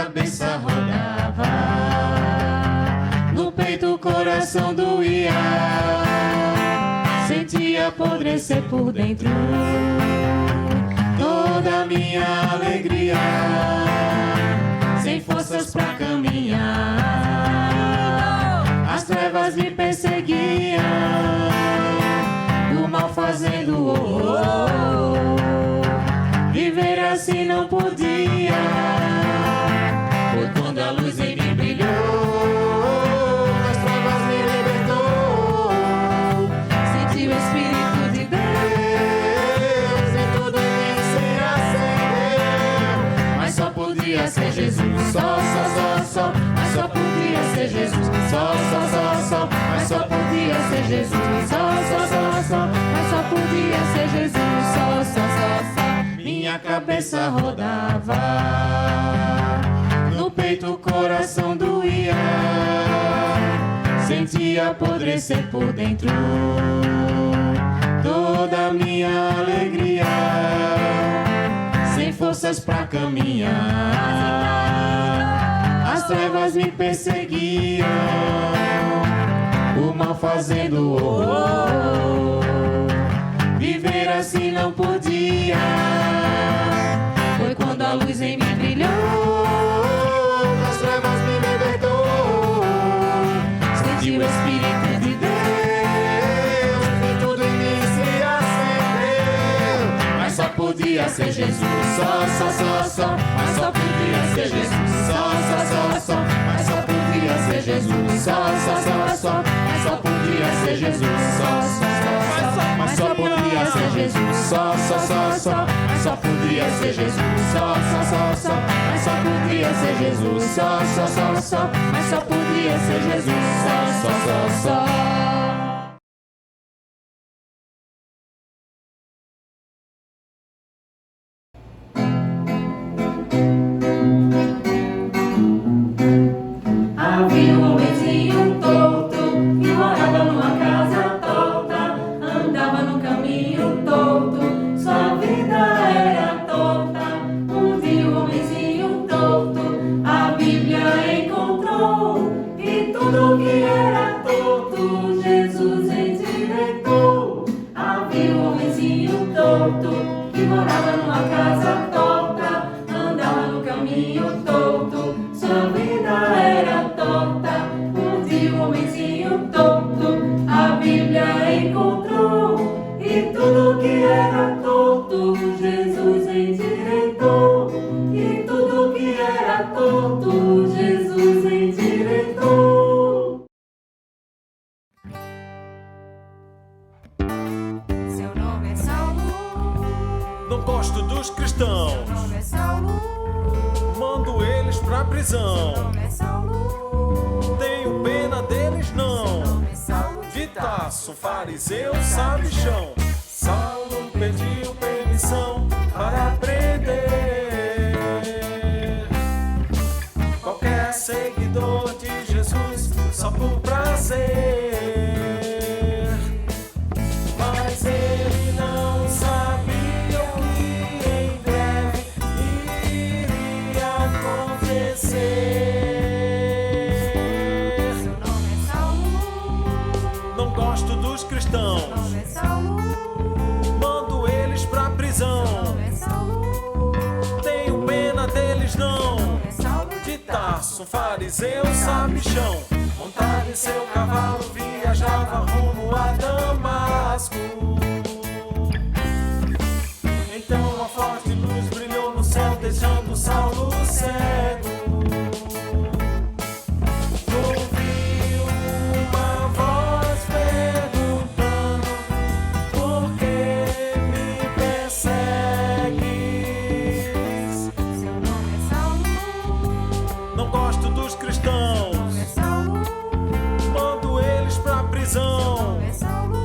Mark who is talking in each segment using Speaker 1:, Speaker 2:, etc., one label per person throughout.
Speaker 1: cabeça rodava, no peito o coração doía, sentia apodrecer por dentro toda a minha alegria, sem forças pra caminhar, as trevas me perseguiam, o mal fazendo viver assim não podia. Foi quando a luz em mim brilhou, as trevas me libertou, senti o Espírito de Deus e tudo em mim se acendeu. Mas só podia ser Jesus, só, mas só podia ser Jesus, só, mas só podia ser Jesus, só, mas só podia ser Jesus, só. Minha cabeça rodava, no peito o coração doía, sentia apodrecer por dentro toda a minha alegria, sem forças pra caminhar, as trevas me perseguiam, o mal fazendo viver assim não podia. Foi quando a luz em mim brilhou, as trevas me libertou, senti o Espírito de Deus e tudo em mim se acendeu. Mas só podia ser Jesus, só, mas só podia ser Jesus, só, mas só podia ser Jesus, só, mas só podia ser Jesus, só, mas só podia ser Jesus, só, mas só podia ser Jesus, só, mas só podia ser Jesus, só, mas só podia ser Jesus, só.
Speaker 2: Havia um homenzinho torto que morava numa casa torta, andava no caminho torto, sua vida era torta. Um dia o homenzinho torto a Bíblia encontrou, e tudo que era torto Jesus endireitou. Havia um homenzinho torto que morava numa casa torta, andava no caminho torto, sua vida era torta. Um dia o homenzinho torto a Bíblia encontrou, e tudo que era torto Jesus endireitou, e tudo que era torto Jesus endireitou. Seu nome é Saulo,
Speaker 3: Não gosto dos cristãos,
Speaker 2: seu nome é Saulo,
Speaker 3: mando eles pra prisão.
Speaker 2: seu nome é Saulo,
Speaker 3: Tenho pena deles não.
Speaker 2: seu nome é Saulo
Speaker 3: De Tarso, fariseu, sabichão. Saulo pediu permissão para prender qualquer seguidor de Jesus só por prazer. Mas ele não sabia o que em breve iria acontecer.
Speaker 2: Seu nome é Saulo,
Speaker 3: Não gosto dos cristãos,
Speaker 2: seu nome é Saulo,
Speaker 3: mando eles pra prisão.
Speaker 2: seu nome é Saulo,
Speaker 3: Tenho pena deles
Speaker 2: seu
Speaker 3: não.
Speaker 2: nome é Saulo
Speaker 3: De Tarso, fariseu, sabichão, montado em seu cavalo, viajava rumo a Damasco. Então uma forte luz brilhou no céu, deixando Saulo cego. Ouviu uma voz perguntando: por que me persegues?
Speaker 2: Seu nome é Saulo,
Speaker 3: Não gosto dos
Speaker 2: seu
Speaker 3: cristãos,
Speaker 2: nome é Saulo,
Speaker 3: mando eles pra prisão.
Speaker 2: seu nome é Saulo,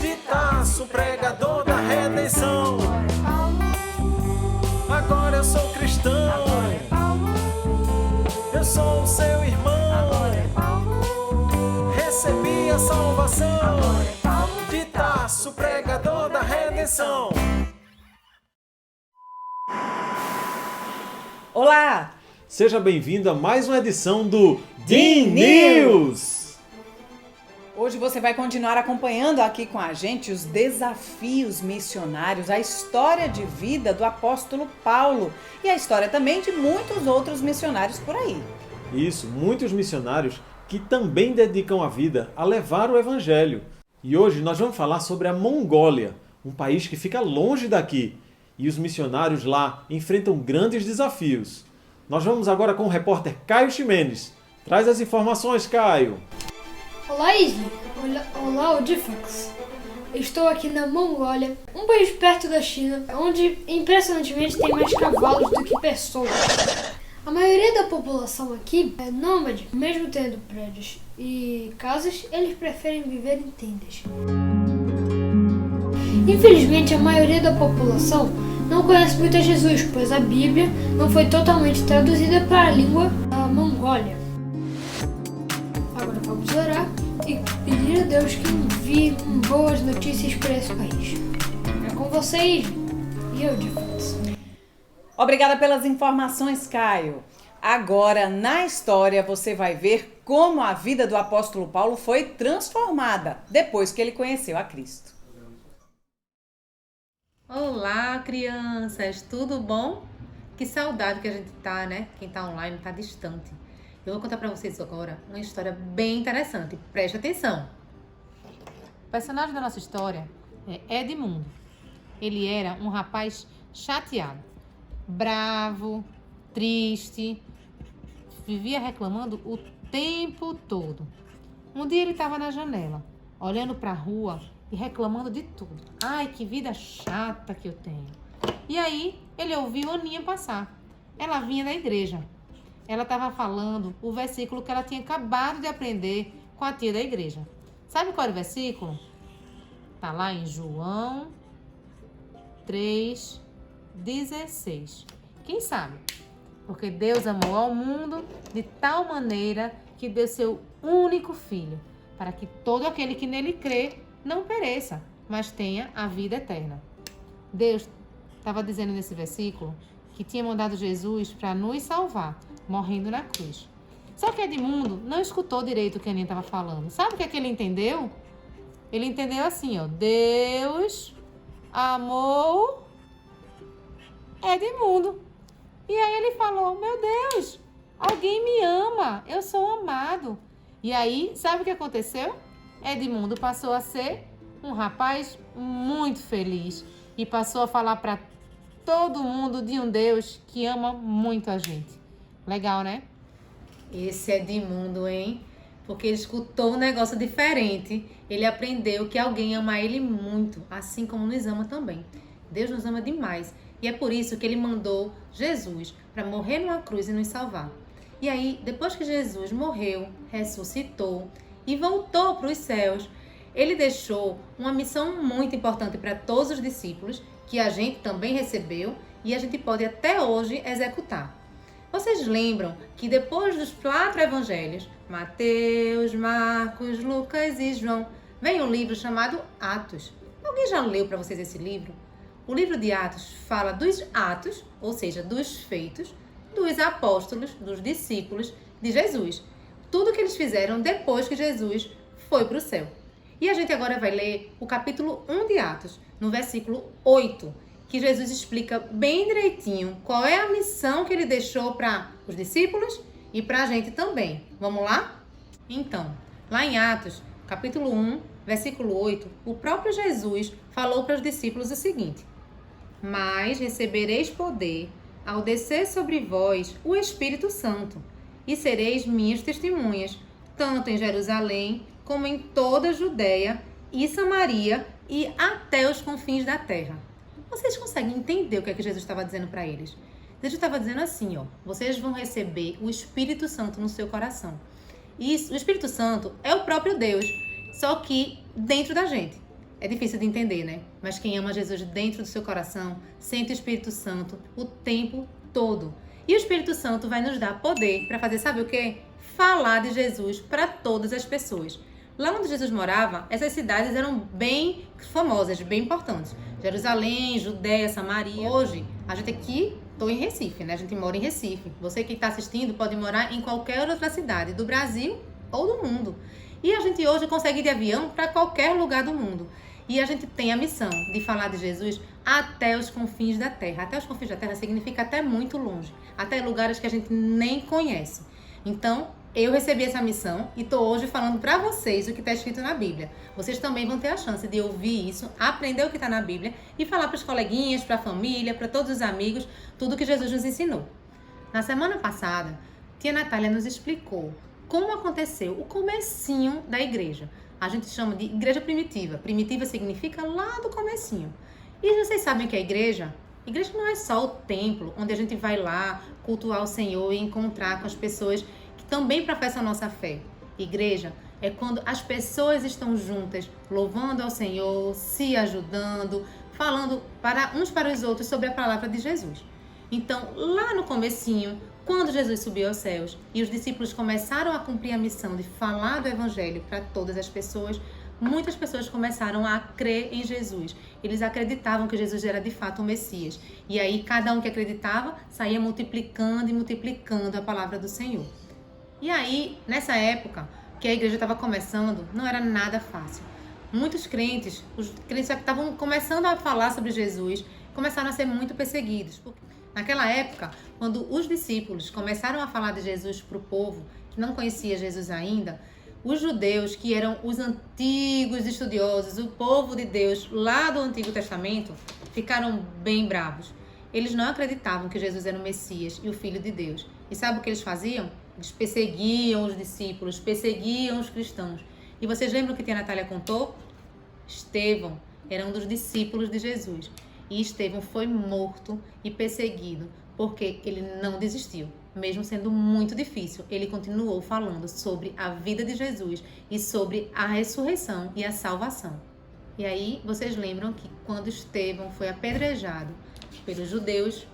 Speaker 3: De Tarso, pregador da redenção. Agora eu sou cristão. Eu sou o seu irmão. Recebi a salvação. De Tarso, pregador da redenção.
Speaker 1: Olá!
Speaker 4: Seja bem-vindo a mais uma edição do Dean News!
Speaker 1: Hoje você vai continuar acompanhando aqui com a gente os desafios missionários, a história de vida do apóstolo Paulo e a história também de muitos outros missionários por aí.
Speaker 4: Isso, muitos missionários que também dedicam a vida a levar o evangelho. E hoje nós vamos falar sobre a Mongólia, um país que fica longe daqui. E os missionários lá enfrentam grandes desafios. Nós vamos agora com o repórter Caio Ximenes. Traz as informações, Caio.
Speaker 5: Olá, Isley. Olá, Odifax. Estou aqui na Mongólia, um país perto da China, onde impressionantemente tem mais cavalos do que pessoas. A maioria da população aqui é nômade, mesmo tendo prédios e casas, eles preferem viver em tendas. Infelizmente, a maioria da população não conhece muito a Jesus, pois a Bíblia não foi totalmente traduzida para a língua da Mongólia. Agora vamos orar e pedir a Deus que envie boas notícias para esse país. É com vocês e eu de França.
Speaker 1: Obrigada pelas informações, Caio. Agora, na história, você vai ver como a vida do apóstolo Paulo foi transformada depois que ele conheceu a Cristo.
Speaker 2: Olá, crianças, tudo bom? Que saudade que a gente tá, né? Quem tá online tá distante. Eu vou contar pra vocês agora uma história bem interessante. Preste atenção. O personagem da nossa história é Edmundo. Ele era um rapaz chateado, bravo, triste, vivia reclamando o tempo todo. Um dia ele estava na janela, olhando pra rua e reclamando de tudo. Ai, que vida chata que eu tenho. E aí, ele ouviu Aninha passar. Ela vinha da igreja. Ela estava falando o versículo que ela tinha acabado de aprender com a tia da igreja. Sabe qual era o versículo? Tá lá em João 3:16. Quem sabe? Porque Deus amou ao mundo de tal maneira que deu seu único filho, para que todo aquele que nele crê não pereça, mas tenha a vida eterna. Deus estava dizendo nesse versículo que tinha mandado Jesus para nos salvar, morrendo na cruz. Só que Edmundo não escutou direito o que a Aninha estava falando. Sabe o que é que ele entendeu? Ele entendeu assim, ó: Deus amou Edmundo. E aí ele falou: meu Deus, alguém me ama, eu sou amado. E aí, sabe o que aconteceu? Edmundo passou a ser um rapaz muito feliz e passou a falar para todo mundo de um Deus que ama muito a gente. Legal, né? Esse Edmundo, hein? Porque ele escutou um negócio diferente. Ele aprendeu que alguém ama ele muito, assim como nos ama também. Deus nos ama demais. E é por isso que ele mandou Jesus para morrer numa cruz e nos salvar. E aí, depois que Jesus morreu, ressuscitou e voltou para os céus, ele deixou uma missão muito importante para todos os discípulos, que a gente também recebeu e a gente pode até hoje executar. Vocês lembram que depois dos 4 evangelhos, Mateus, Marcos, Lucas e João, vem um livro chamado Atos. Alguém já leu para vocês esse livro? O livro de Atos fala dos atos, ou seja, dos feitos, dos apóstolos, dos discípulos de Jesus. Tudo que eles fizeram depois que Jesus foi para o céu. E a gente agora vai ler o capítulo 1 de Atos, no versículo 8, que Jesus explica bem direitinho qual é a missão que ele deixou para os discípulos e para a gente também. Vamos lá? Então, lá em Atos, capítulo 1, versículo 8, o próprio Jesus falou para os discípulos o seguinte: mas recebereis poder ao descer sobre vós o Espírito Santo, e sereis minhas testemunhas, tanto em Jerusalém, como em toda a Judéia e Samaria e até os confins da terra. Vocês conseguem entender o que é que Jesus estava dizendo para eles? Jesus estava dizendo assim, ó: vocês vão receber o Espírito Santo no seu coração. Isso, o Espírito Santo é o próprio Deus, só que dentro da gente. É difícil de entender, né? Mas quem ama Jesus dentro do seu coração sente o Espírito Santo o tempo todo. E o Espírito Santo vai nos dar poder para fazer, sabe o quê? Falar de Jesus para todas as pessoas. Lá onde Jesus morava, essas cidades eram bem famosas, bem importantes. Jerusalém, Judéia, Samaria. Hoje, a gente aqui, estou em Recife, né? A gente mora em Recife. Você que está assistindo pode morar em qualquer outra cidade do Brasil ou do mundo. E a gente hoje consegue ir de avião para qualquer lugar do mundo. E a gente tem a missão de falar de Jesus até os confins da terra. Até os confins da terra significa até muito longe. Até lugares que a gente nem conhece. Então, eu recebi essa missão e estou hoje falando para vocês o que está escrito na Bíblia. Vocês também vão ter a chance de ouvir isso, aprender o que está na Bíblia e falar para os coleguinhas, para a família, para todos os amigos, tudo que Jesus nos ensinou. Na semana passada, tia Natália nos explicou como aconteceu o comecinho da igreja. A gente chama de igreja primitiva. Primitiva significa lá do comecinho. E vocês sabem que a igreja não é só o templo, onde a gente vai lá cultuar o Senhor e encontrar com as pessoas que também professam a nossa fé. Igreja é quando as pessoas estão juntas, louvando ao Senhor, se ajudando, falando uns para os outros sobre a palavra de Jesus. Então, lá no comecinho, quando Jesus subiu aos céus e os discípulos começaram a cumprir a missão de falar do Evangelho para todas as pessoas, muitas pessoas começaram a crer em Jesus. Eles acreditavam que Jesus era de fato o Messias. E aí, cada um que acreditava saía multiplicando e multiplicando a palavra do Senhor. E aí, nessa época que a igreja estava começando, não era nada fácil. Muitos crentes, os crentes que estavam começando a falar sobre Jesus, começaram a ser muito perseguidos. Naquela época, quando os discípulos começaram a falar de Jesus para o povo, que não conhecia Jesus ainda, os judeus, que eram os antigos estudiosos, o povo de Deus lá do Antigo Testamento, ficaram bem bravos. Eles não acreditavam que Jesus era o Messias e o Filho de Deus. E sabe o que eles faziam? Eles perseguiam os discípulos, perseguiam os cristãos. E vocês lembram que a Natália contou? Estevão era um dos discípulos de Jesus. E Estevão foi morto e perseguido porque ele não desistiu. Mesmo sendo muito difícil, ele continuou falando sobre a vida de Jesus e sobre a ressurreição e a salvação. E aí, vocês lembram que quando Estevão foi apedrejado pelos judeus,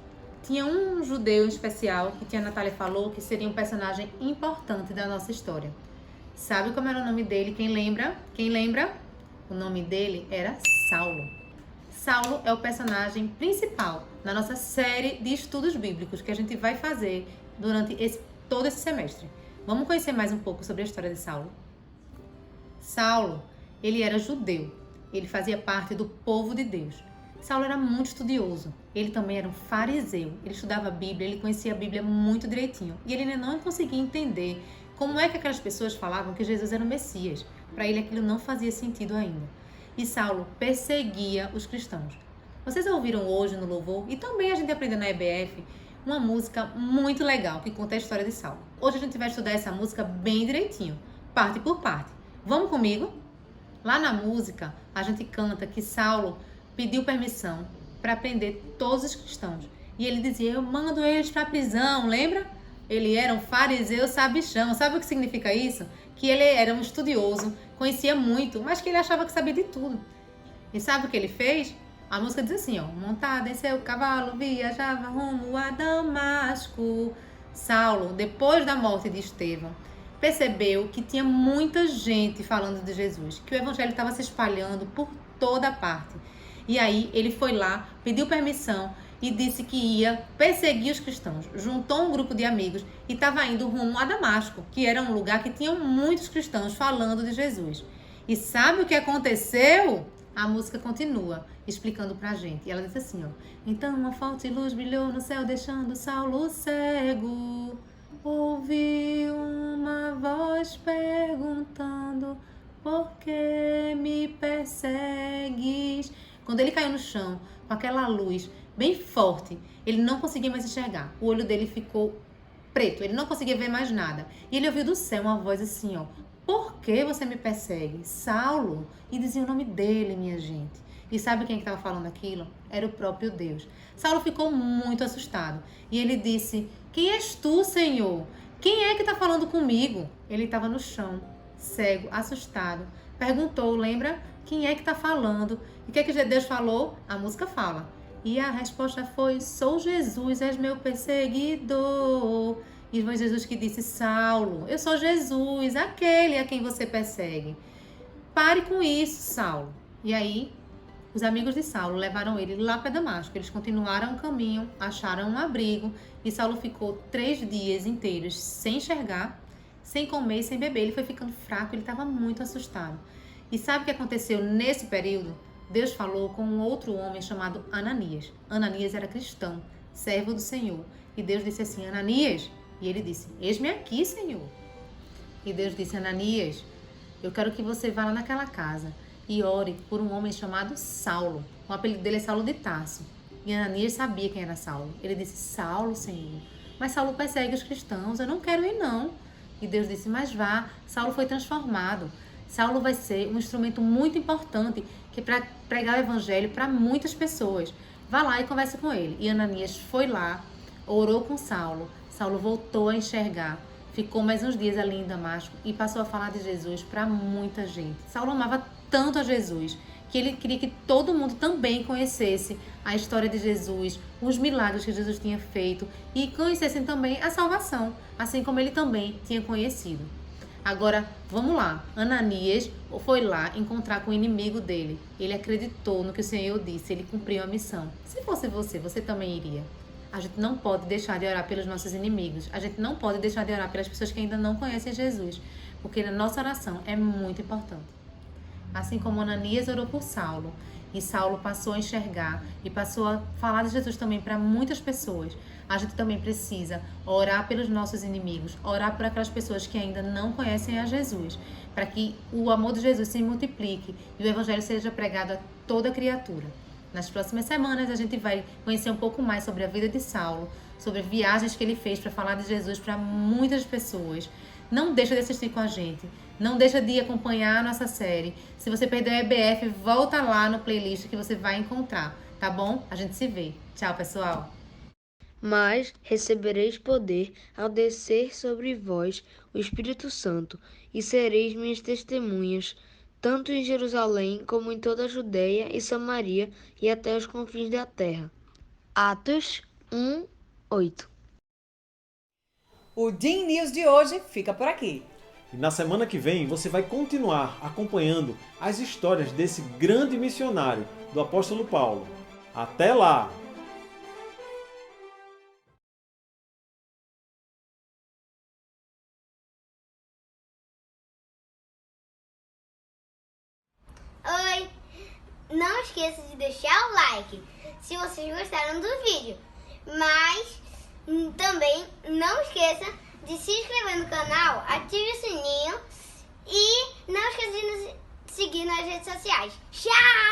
Speaker 2: tinha um judeu especial que a Natália falou que seria um personagem importante da nossa história. Sabe como era o nome dele? Quem lembra? Quem lembra? O nome dele era Saulo. Saulo é o personagem principal na nossa série de estudos bíblicos que a gente vai fazer durante todo esse semestre. Vamos conhecer mais um pouco sobre a história de Saulo? Saulo, ele era judeu. Ele fazia parte do povo de Deus. Saulo era muito estudioso. Ele também era um fariseu. Ele estudava a Bíblia, ele conhecia a Bíblia muito direitinho. E ele não conseguia entender como é que aquelas pessoas falavam que Jesus era o Messias. Para ele aquilo não fazia sentido ainda. E Saulo perseguia os cristãos. Vocês ouviram hoje no louvor, e também a gente aprendeu na EBF, uma música muito legal que conta a história de Saulo. Hoje a gente vai estudar essa música bem direitinho, parte por parte. Vamos comigo? Lá na música, a gente canta que Saulo pediu permissão para prender todos os cristãos. E ele dizia, eu mando eles para a prisão, lembra? Ele era um fariseu sabichão. Sabe o que significa isso? Que ele era um estudioso, conhecia muito, mas que ele achava que sabia de tudo. E sabe o que ele fez? A música diz assim, ó, montado em seu cavalo, viajava rumo a Damasco. Saulo, depois da morte de Estevão, percebeu que tinha muita gente falando de Jesus, que o evangelho estava se espalhando por toda parte. E aí ele foi lá, pediu permissão e disse que ia perseguir os cristãos. Juntou um grupo de amigos e estava indo rumo a Damasco, que era um lugar que tinha muitos cristãos falando de Jesus. E sabe o que aconteceu? A música continua explicando pra gente. E ela diz assim, ó. Então uma forte luz brilhou no céu, deixando Saulo cego. Ouvi uma voz perguntando, por que me persegues? Quando ele caiu no chão, com aquela luz bem forte, ele não conseguia mais enxergar. O olho dele ficou preto, ele não conseguia ver mais nada. E ele ouviu do céu uma voz assim, ó. Por que você me persegue? Saulo. E dizia o nome dele, minha gente. E sabe quem estava falando aquilo? Era o próprio Deus. Saulo ficou muito assustado. E ele disse, quem és tu, Senhor? Quem é que está falando comigo? Ele estava no chão, cego, assustado, perguntou, lembra? Quem é que está falando? E o que é que Deus falou? A música fala. E a resposta foi, sou Jesus, és meu perseguidor. E foi Jesus que disse, Saulo, eu sou Jesus, aquele a quem você persegue. Pare com isso, Saulo. E aí, os amigos de Saulo levaram ele lá para Damasco. Eles continuaram o caminho, acharam um abrigo. E Saulo ficou 3 dias inteiros sem enxergar, sem comer e sem beber. Ele foi ficando fraco, ele estava muito assustado. E sabe o que aconteceu nesse período? Deus falou com um outro homem chamado Ananias. Ananias era cristão, servo do Senhor. E Deus disse assim, Ananias. E ele disse, eis-me aqui, Senhor. E Deus disse, Ananias, eu quero que você vá lá naquela casa e ore por um homem chamado Saulo. O apelido dele é Saulo de Tarso. E Ananias sabia quem era Saulo. Ele disse, Saulo, Senhor, mas Saulo persegue os cristãos, eu não quero ir não. E Deus disse, mas vá, Saulo foi transformado. Saulo vai ser um instrumento muito importante que é para pregar o evangelho para muitas pessoas. Vá lá e converse com ele. E Ananias foi lá, orou com Saulo. Saulo voltou a enxergar. Ficou mais uns dias ali em Damasco e passou a falar de Jesus para muita gente. Saulo amava tanto a Jesus que ele queria que todo mundo também conhecesse a história de Jesus, os milagres que Jesus tinha feito e conhecessem também a salvação, assim como ele também tinha conhecido. Agora, vamos lá. Ananias foi lá encontrar com o inimigo dele. Ele acreditou no que o Senhor disse, ele cumpriu a missão. Se fosse você também iria. A gente não pode deixar de orar pelos nossos inimigos. A gente não pode deixar de orar pelas pessoas que ainda não conhecem Jesus. Porque a nossa oração é muito importante. Assim como Ananias orou por Saulo. E Saulo passou a enxergar e passou a falar de Jesus também para muitas pessoas. A gente também precisa orar pelos nossos inimigos. Orar por aquelas pessoas que ainda não conhecem a Jesus. Para que o amor de Jesus se multiplique e o evangelho seja pregado a toda criatura. Nas próximas semanas a gente vai conhecer um pouco mais sobre a vida de Saulo, sobre viagens que ele fez para falar de Jesus para muitas pessoas. Não deixa de assistir com a gente, não deixa de acompanhar a nossa série. Se você perdeu a EBF, volta lá no playlist que você vai encontrar, tá bom? A gente se vê. Tchau, pessoal!
Speaker 6: Mas recebereis poder ao descer sobre vós o Espírito Santo, e sereis minhas testemunhas, tanto em Jerusalém como em toda a Judeia e Samaria e até os confins da terra. Atos 1:8.
Speaker 7: O Dean News de hoje fica por aqui.
Speaker 4: E na semana que vem você vai continuar acompanhando as histórias desse grande missionário, do apóstolo Paulo. Até lá!
Speaker 8: Oi! Não esqueça de deixar o like se vocês gostaram do vídeo. Mas também não esqueça de se inscrever no canal, ative o sininho e não esqueça de nos seguir nas redes sociais. Tchau!